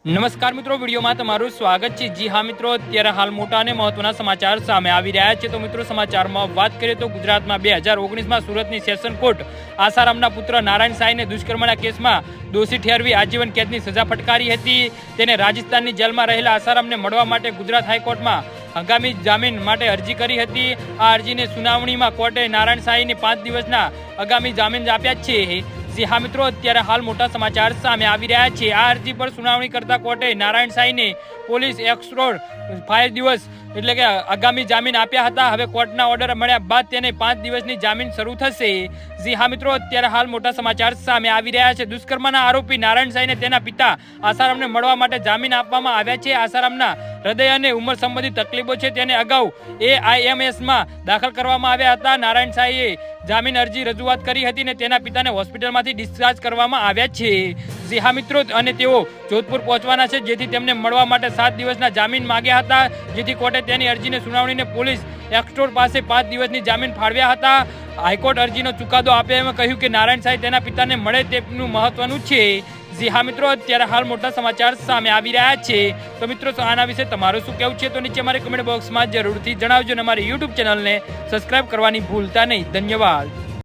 નમસ્કાર મિત્રો, વિડીયોમાં તમારું સ્વાગત છે। જી હા મિત્રો, અત્યારે હાલ મોટા અને મહત્વના સમાચાર સામે આવી રહ્યા છે। તો મિત્રો, સમાચારમાં વાત કરીએ તો ગુજરાતમાં 2019માં સુરતની સેશન કોર્ટ આસારામના પુત્ર નારાયણ સાંઈને દુષ્કર્મના કેસમાં દોષી ઠેરવી આજીવન કેદની સજા ફટકારી હતી। તેને રાજસ્થાનની જેલમાં રહેલા આસારામને મળવા માટે ગુજરાત હાઈકોર્ટમાં હંગામી જામીન માટે અરજી કરી હતી। આ અરજીની સુનાવણીમાં કોર્ટે નારાયણ સાંઈને 5 દિવસના આગામી જામીન આપ્યા છે। જી હા મિત્રો, અત્યારે હાલ મોટા સમાચાર સામે આવી રહ્યા છે। આ અરજી પર સુનાવણી કરતા કોર્ટે નારાયણ સાંઈને પોલીસ એક્સટ્રોડ 5 દિવસ એટલે કે આગામી જામીન આપ્યા હતા। હવે કોર્ટના ઓર્ડર મળ્યા બાદ તેને 5 દિવસની જામીન શરૂ થશે। જી હા મિત્રો, અત્યારે હાલ મોટા સમાચાર સામે આવી રહ્યા છે। દુષ્કર્મના આરોપી નારાયણ સાંઈને તેના પિતા આસારામને મળવા માટે જામીન આપવામાં આવ્યા છે। આસારામના હૃદય અને ઉંમર સંબંધિત તકલીફો છે, તેને અગાઉ AIMSમાં દાખલ કરવામાં આવ્યા હતા। નારાયણ સાંઈએ જામીન અરજી રજૂઆત કરી હતી અને તેના પિતાને હોસ્પિટલમાંથી ડિસ્ચાર્જ કરવામાં આવ્યા છે। જી હા મિત્રો, અને તેઓ જોધપુર પહોંચવાના છે, જેથી તેમને મળવા માટે 7 દિવસના જામીન માંગ્યા હતા, જેથી કોર્ટે તેની અરજીને સુનાવણીને પોલીસ એક્સટ્રોડ પાસે 5 દિવસની જામીન ફાળવ્યા હતા। હાઈકોર્ટ અરજીનો ચુકાદો આપે એમ કહ્યું કે નારાયણ સાંઈ તેના પિતાને મળે તેનું મહત્વનું છે। જી હા મિત્રો, અત્યારે હાલ મોટા સમાચાર સામે આવી રહ્યા છે। તો મિત્રો, આના વિશે તમારું શું કહેવું છે તો નીચે મારી કમેન્ટ બોક્સમાં જરૂરથી જણાવજો અને અમારી યુટ્યુબ ચેનલને સબસ્ક્રાઇબ કરવાની ભૂલતા નહીં। ધન્યવાદ।